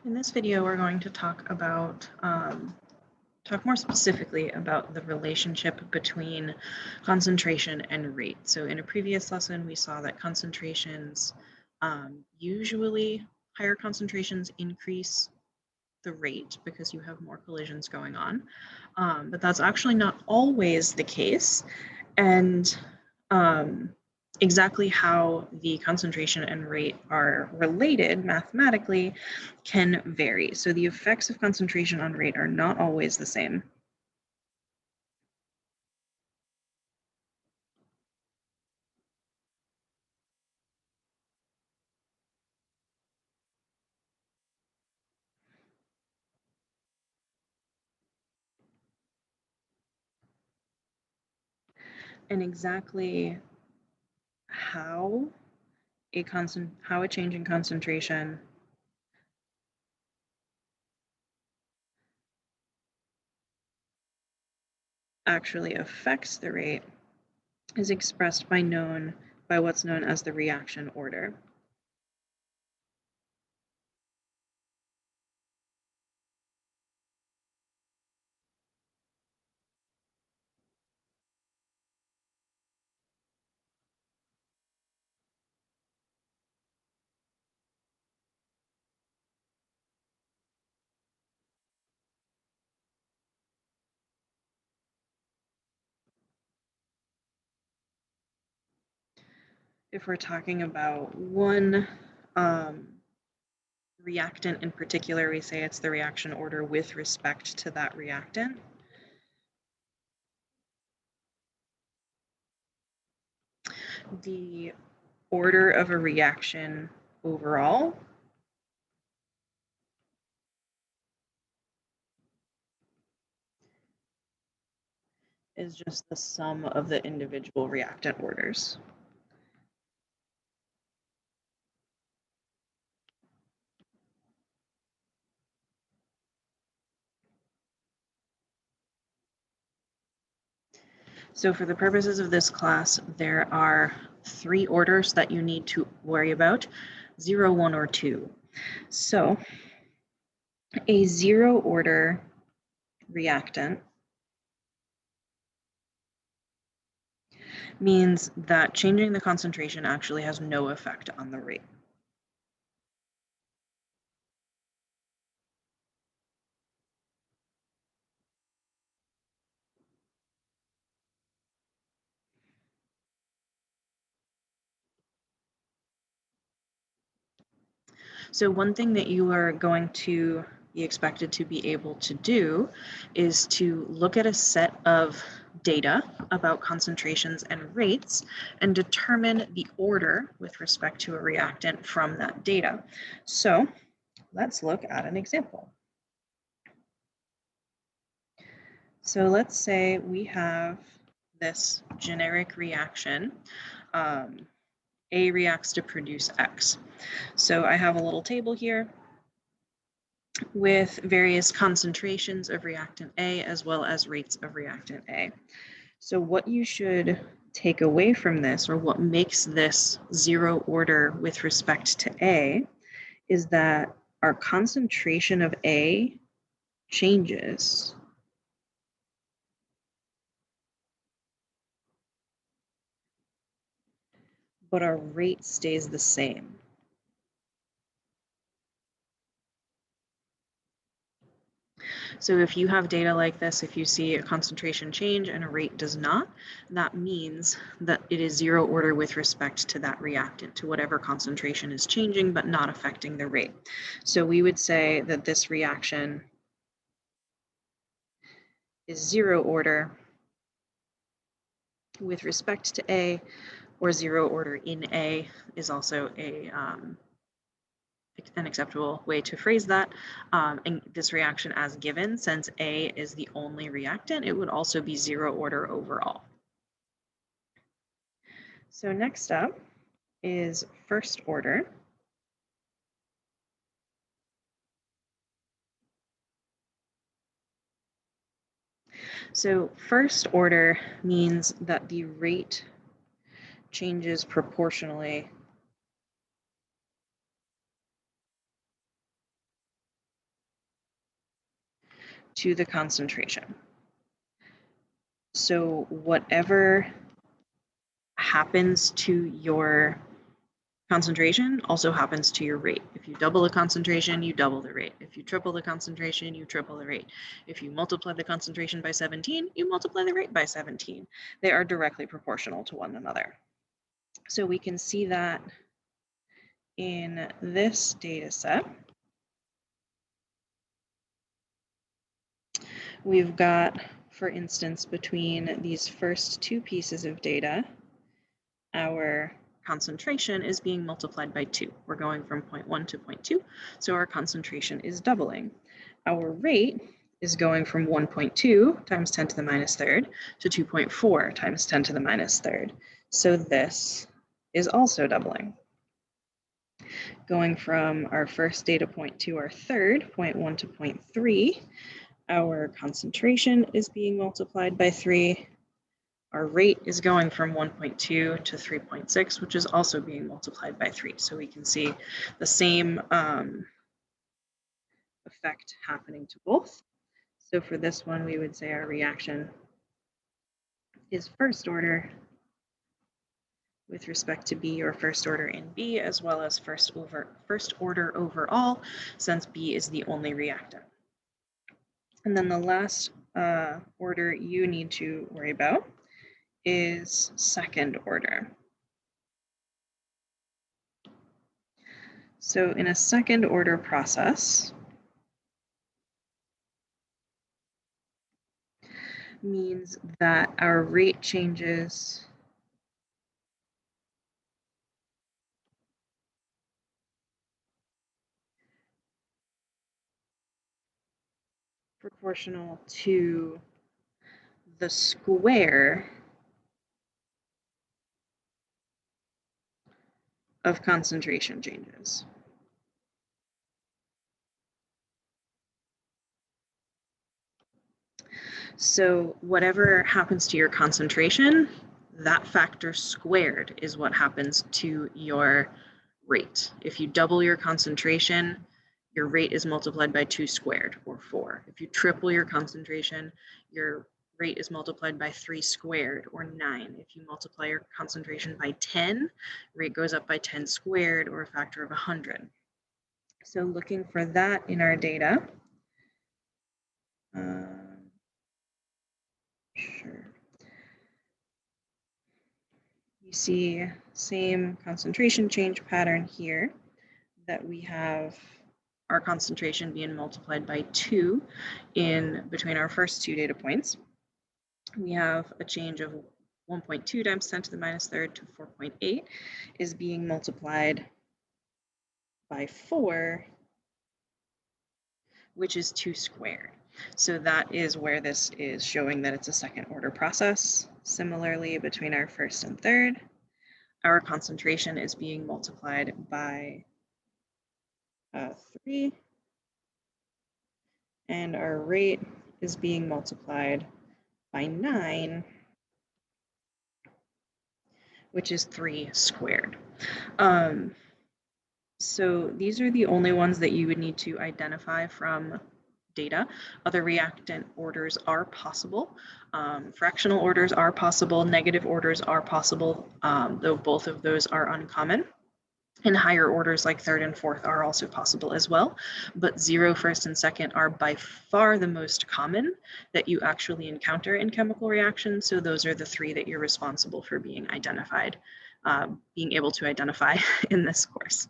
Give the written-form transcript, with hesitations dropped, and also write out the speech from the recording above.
In this video, we're going to talk more specifically about the relationship between concentration and rate. So in a previous lesson, we saw that concentrations, usually higher concentrations increase the rate because you have more collisions going on, but that's actually not always the case. And exactly how the concentration and rate are related mathematically can vary. So the effects of concentration on rate are not always the same. And exactly how a change in concentration actually affects the rate is expressed by what's known as the reaction order. If we're talking about one reactant in particular, we say it's the reaction order with respect to that reactant. The order of a reaction overall is just the sum of the individual reactant orders. So for the purposes of this class, there are 3 orders that you need to worry about: 0, 1, or 2. So a 0 order reactant means that changing the concentration actually has no effect on the rate. So one thing that you are going to be expected to be able to do is to look at a set of data about concentrations and rates and determine the order with respect to a reactant from that data. So let's look at an example. So let's say we have this generic reaction. A reacts to produce X. So I have a little table here with various concentrations of reactant A as well as rates of reactant A. So what you should take away from this, or what makes this 0 order with respect to A, is that our concentration of A changes, but our rate stays the same. So if you have data like this, if you see a concentration change and a rate does not, that means that it is 0 order with respect to that reactant, to whatever concentration is changing but not affecting the rate. So we would say that this reaction is 0 order with respect to A, or 0 order in A is also an acceptable way to phrase that. And this reaction as given, since A is the only reactant, it would also be 0 order overall. So next up is first order. So first order means that the rate changes proportionally to the concentration. So whatever happens to your concentration also happens to your rate. If you double the concentration, you double the rate. If you triple the concentration, you triple the rate. If you multiply the concentration by 17, you multiply the rate by 17. They are directly proportional to one another. So we can see that in this data set. We've got, for instance, between these first two pieces of data, our concentration is being multiplied by 2. We're going from 0.1 to 0.2, so our concentration is doubling. Our rate is going from 1.2 times 10 to the minus third to 2.4 times 10 to the minus third. So this is also doubling. Going from our first data point to our third, 0.1 to 0.3, our concentration is being multiplied by 3. Our rate is going from 1.2 to 3.6, which is also being multiplied by 3. So we can see the same effect happening to both. So for this one, we would say our reaction is first order with respect to B, or first order in B, as well as first order overall, since B is the only reactant. And then the last order you need to worry about is second order. So in a second order process, means that our rate changes proportional to the square of concentration changes. So whatever happens to your concentration, that factor squared is what happens to your rate. If you double your concentration, your rate is multiplied by 2 squared, or 4. If you triple your concentration, your rate is multiplied by 3 squared, or 9. If you multiply your concentration by 10, rate goes up by 10 squared, or a factor of 100. So looking for that in our data, sure. You see same concentration change pattern here, that we have our concentration being multiplied by 2 in between our first two data points. We have a change of 1.2 times 10 to the minus third to 4.8 is being multiplied by 4, which is 2 squared. So that is where this is showing that it's a second order process. Similarly, between our first and third, our concentration is being multiplied by 3, and our rate is being multiplied by 9, which is 3 squared. So these are the only ones that you would need to identify from data. Other reactant orders are possible. Fractional orders are possible. Negative orders are possible, though both of those are uncommon. And higher orders like third and fourth are also possible as well. But 0, first, and second are by far the most common that you actually encounter in chemical reactions. So those are the 3 that you're responsible for being identified, being able to identify in this course.